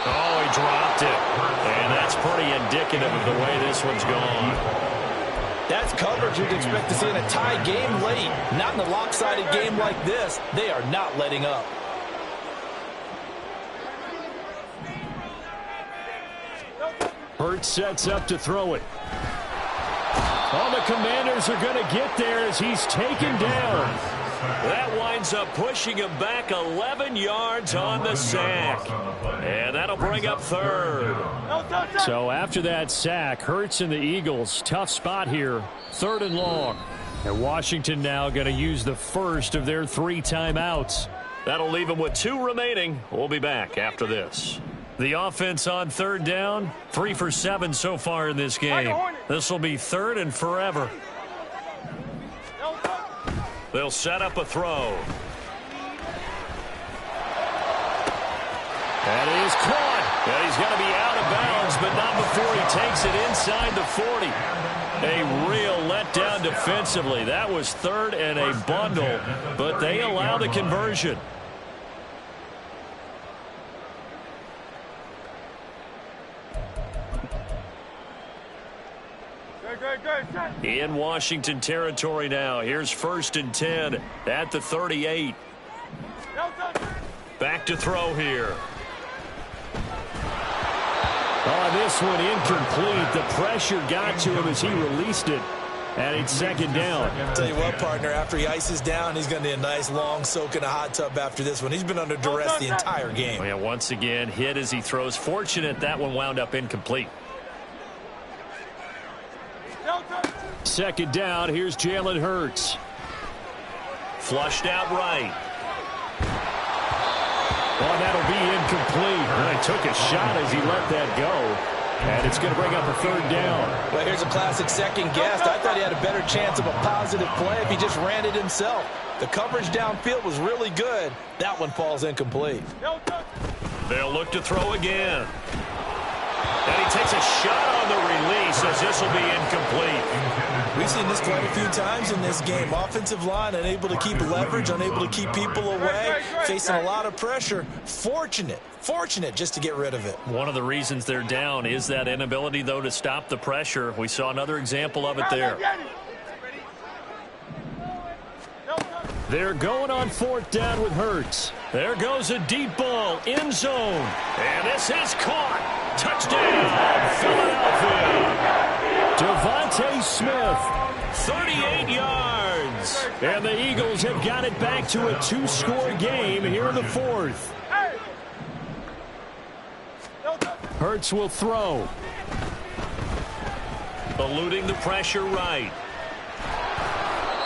Oh, he dropped it. And that's pretty indicative of the way this one's gone. That's coverage you'd expect to see in a tie game late. Not in a lopsided game like this. They are not letting up. Hurts sets up to throw it. All the Commanders are going to get there as he's taken down. That winds up pushing him back 11 yards on the sack. And that'll bring up 3rd. So after that sack, Hurts and the Eagles, tough spot here, 3rd and long. And Washington now going to use the first of their 3 timeouts. That'll leave him with 2 remaining. We'll be back after this. The offense on third down, 3 for 7 so far in this game. This will be 3rd and forever. They'll set up a throw. That is caught. And he's going to be out of bounds, but not before he takes it inside the 40. A real letdown defensively. That was 3rd and a bundle, but they allow the conversion. In Washington territory now. Here's 1st and 10 at the 38. Back to throw here. Oh, this one incomplete. The pressure got to him as he released it. And it's 2nd down. I'll tell you what, partner, after he ices down, he's going to need a nice long soak in a hot tub after this one. He's been under duress the entire game. Oh, yeah, once again, hit as he throws. Fortunate that one wound up incomplete. 2nd down. Here's Jalen Hurts. Flushed out right. Oh, that'll be incomplete. And he took a shot as he let that go. And it's going to bring up a 3rd down. Well, here's a classic second guess. I thought he had a better chance of a positive play if he just ran it himself. The coverage downfield was really good. That one falls incomplete. They'll look to throw again. And he takes a shot on the release as this will be incomplete. We've seen this quite a few times in this game. Offensive line unable to keep leverage, unable to keep people away, facing a lot of pressure. Fortunate just to get rid of it. One of the reasons they're down is that inability, though, to stop the pressure. We saw another example of it there. They're going on 4th down with Hurts. There goes a deep ball, end zone. And this is caught. Touchdown, Philadelphia. Devontae Smith. 38 yards. And the Eagles have got it back to a 2-score game here in the 4th. Hurts will throw. Eluding the pressure right.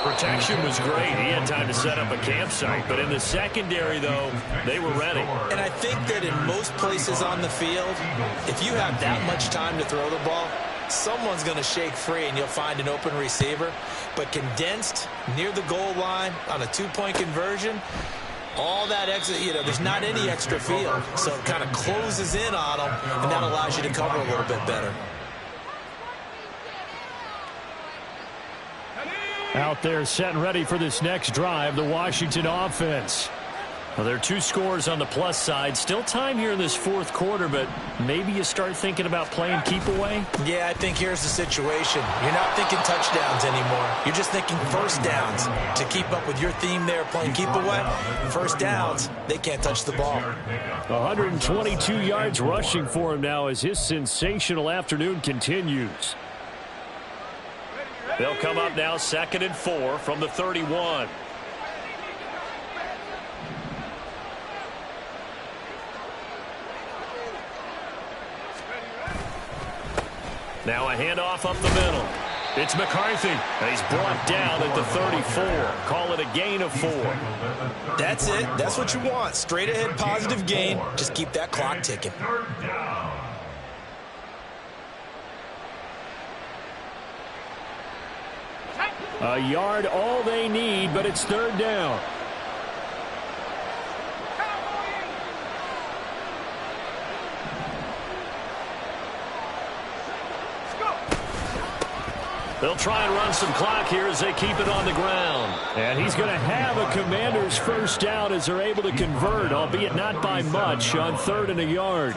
Protection was great. He had time to set up a campsite. But in the secondary, though, they were ready. And I think that in most places on the field, if you have that much time to throw the ball, someone's going to shake free and you'll find an open receiver. But condensed near the goal line on a 2-point conversion, all that extra, there's not any extra field. So it kind of closes in on them, and that allows you to cover a little bit better. Out there set and ready for this next drive, the Washington offense. Well, there are 2 scores on the plus side. Still time here in this 4th quarter, but maybe you start thinking about playing keep away? Yeah, I think here's the situation. You're not thinking touchdowns anymore. You're just thinking 1st downs. To keep up with your theme there, playing keep away, 1st downs, they can't touch the ball. 122 yards rushing for him now as his sensational afternoon continues. They'll come up now 2nd and 4 from the 31. Now a handoff up the middle. It's McCarthy. And he's brought down at the 34. Call it a gain of 4. That's it. That's what you want. Straight ahead positive gain. Just keep that clock ticking. A yard all they need, but it's 3rd down. They'll try and run some clock here as they keep it on the ground. And he's going to have a Commander's 1st down as they're able to convert, albeit not by much, on 3rd and a yard.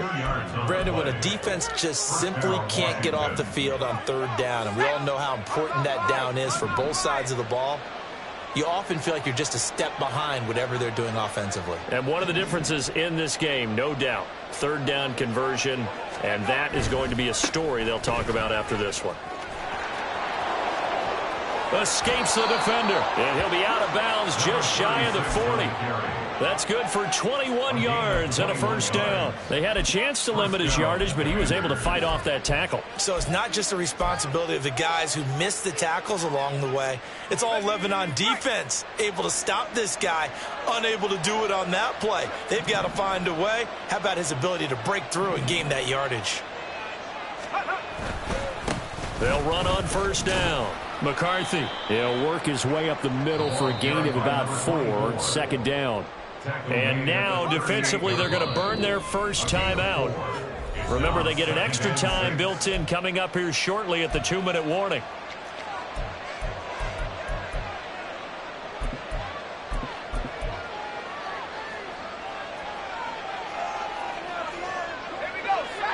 Brandon, when a defense just simply can't get off the field on 3rd down, and we all know how important that down is for both sides of the ball, you often feel like you're just a step behind whatever they're doing offensively. And one of the differences in this game, no doubt, 3rd down conversion, and that is going to be a story they'll talk about after this one. Escapes the defender. And he'll be out of bounds just shy of the 40. That's good for 21 yards and a first down. They had a chance to limit his yardage, but he was able to fight off that tackle. So it's not just the responsibility of the guys who missed the tackles along the way. It's all 11 on defense, able to stop this guy, unable to do it on that play. They've got to find a way. How about his ability to break through and gain that yardage? They'll run on first down. McCarthy, he'll work his way up the middle for a gain of about 4, second down. And now, defensively, they're going to burn their first time out. Remember, they get an extra time built in coming up here shortly at the 2-minute warning.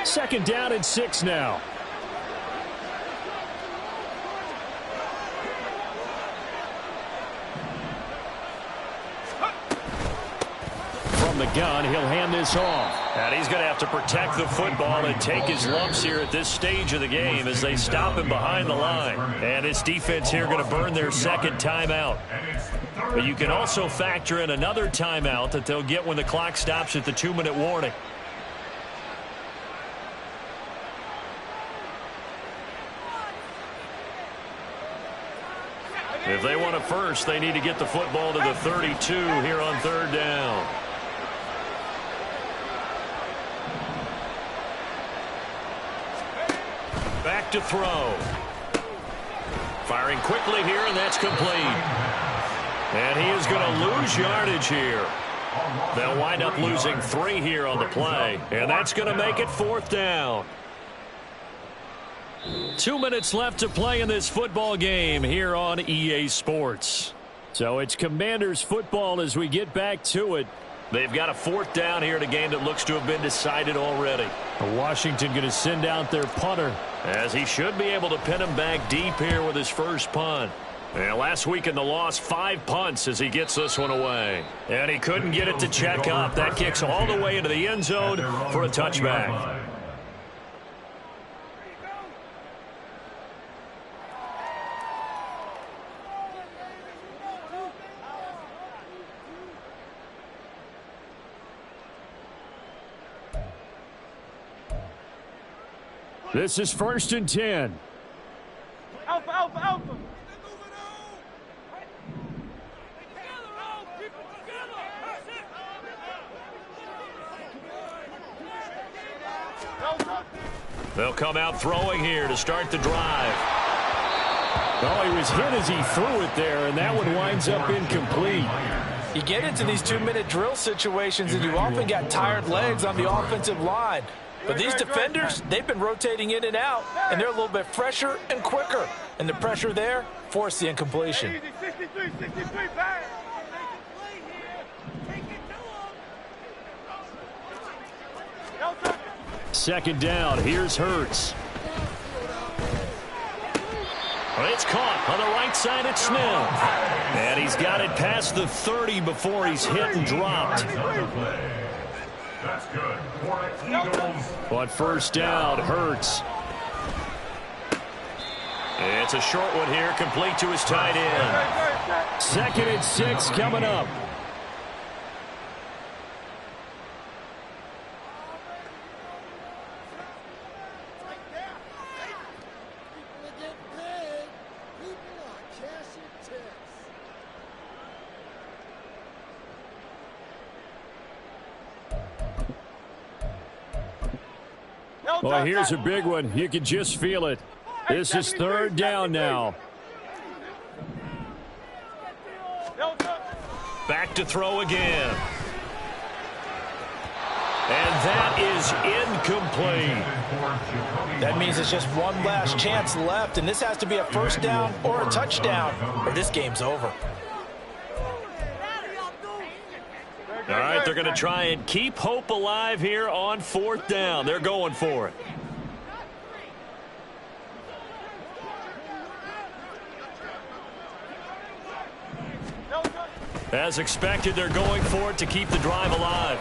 Second down and 6 now. From the gun, he'll hand this off. And he's going to have to protect the football and take his lumps here at this stage of the game as they stop him behind the line. And this defense here going to burn their second timeout. But you can also factor in another timeout that they'll get when the clock stops at the 2-minute warning. If they want a first, they need to get the football to the 32 here on third down. Back to throw. Firing quickly here, and that's complete. And he is going to lose yardage here. They'll wind up losing 3 here on the play, and that's going to make it fourth down. 2 minutes left to play in this football game here on EA Sports. So it's Commanders football as we get back to it. They've got a fourth down here in a game that looks to have been decided already. Washington going to send out their punter, as he should be able to pin him back deep here with his first punt. And last week in the loss, 5 punts as he gets this one away. And he couldn't get it to check up. That kicks all the way into the end zone for a touchback. This is 1st and 10. Alpha, alpha, alpha. They'll come out throwing here to start the drive. Oh, he was hit as he threw it there, and that one winds up incomplete. You get into these 2-minute drill situations, and you often got tired legs on the offensive line. But these defenders, they've been rotating in and out, and they're a little bit fresher and quicker. And the pressure there forced the incompletion. 63, 63, bang. Second down. Here's Hurts. It's caught on the right side at Smith. And he's got it past the 30 before he's hit and dropped. That's good. For the Eagles. But first down, Hurts. It's a short one here, complete to his tight end. 2nd and 6 coming up. Well, here's a big one. You can just feel it. This is third down now. Back to throw again. And that is incomplete. That means it's just one last chance left, and this has to be a first down or a touchdown, or this game's over. All right, they're going to try and keep hope alive here on fourth down. They're going for it. As expected, they're going for it to keep the drive alive.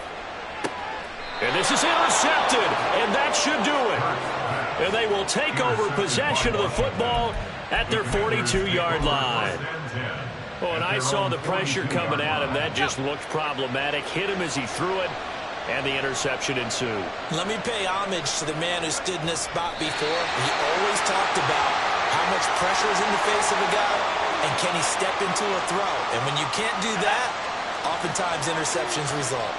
And this is intercepted, and that should do it. And they will take over possession of the football at their 42-yard line. Oh, and I saw the pressure coming at him. That just looked problematic. Hit him as he threw it, and the interception ensued. Let me pay homage to the man who stood in this spot before. He always talked about how much pressure is in the face of a guy, and can he step into a throw. And when you can't do that, oftentimes interceptions result.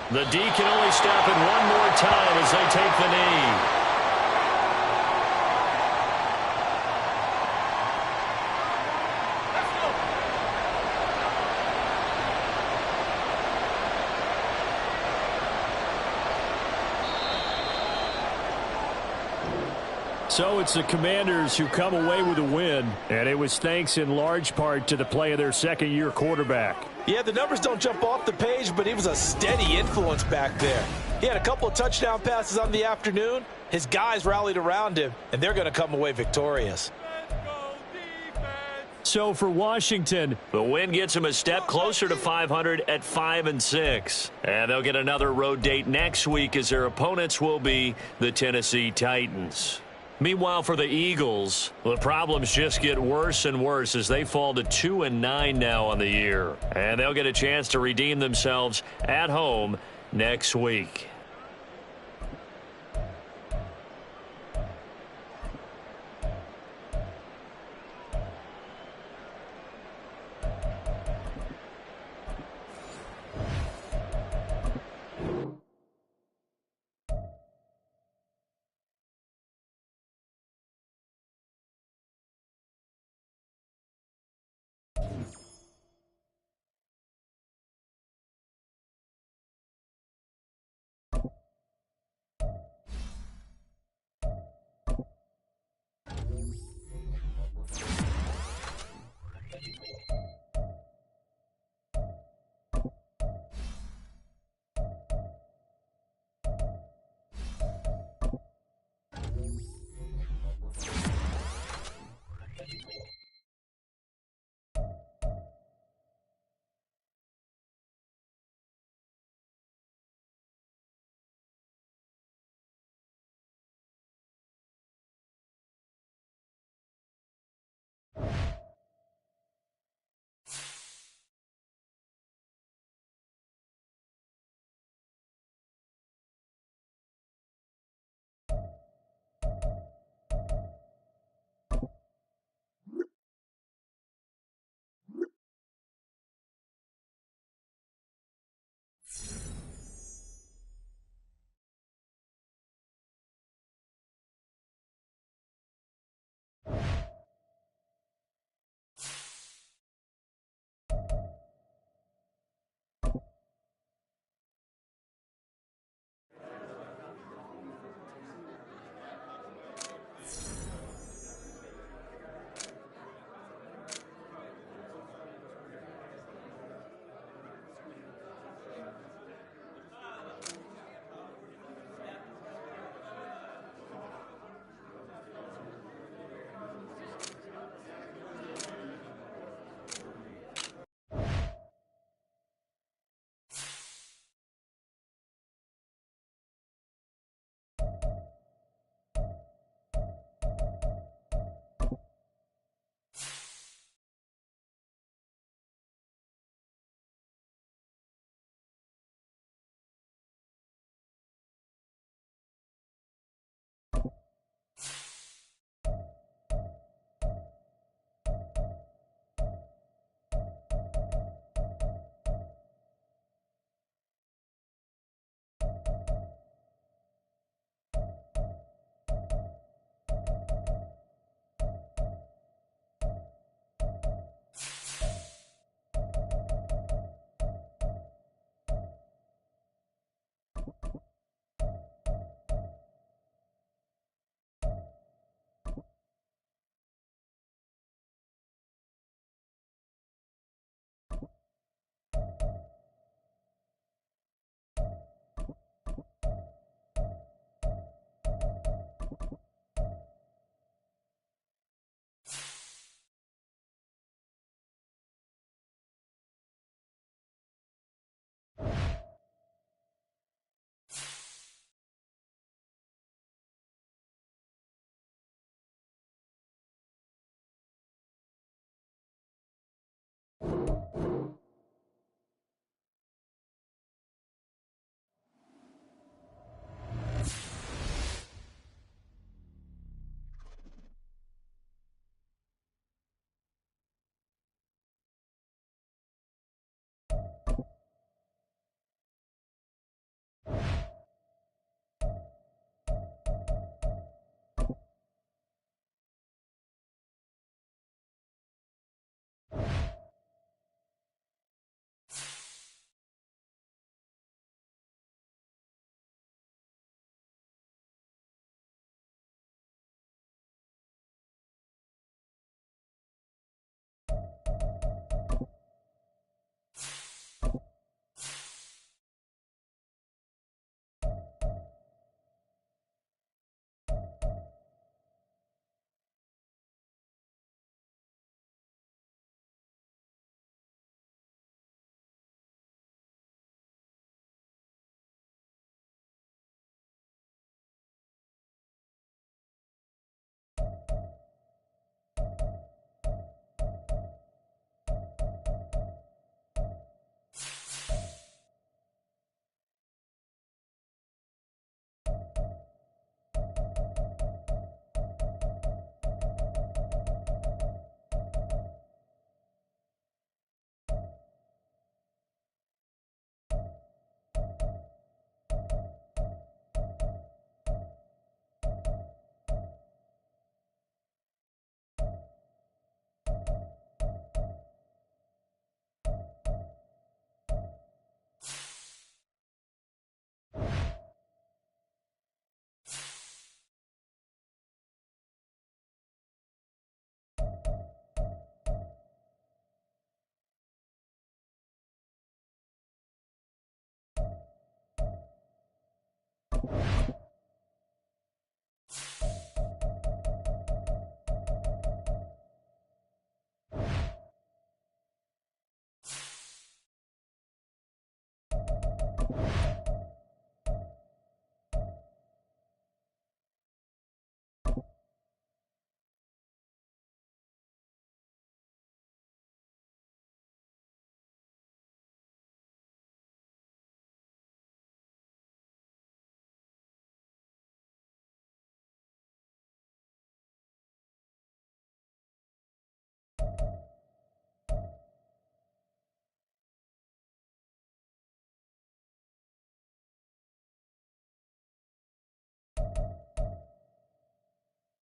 The D can only step in one more time as they take the knee. So it's the Commanders who come away with a win, and it was thanks in large part to the play of their second-year quarterback. Yeah, the numbers don't jump off the page, but he was a steady influence back there. He had a couple of touchdown passes on the afternoon. His guys rallied around him, and they're going to come away victorious. So for Washington, the win gets them a step closer to 500 at 5-6. And they'll get another road date next week as their opponents will be the Tennessee Titans. Meanwhile, for the Eagles, the problems just get worse and worse as they fall to 2-9 now on the year. And they'll get a chance to redeem themselves at home next week.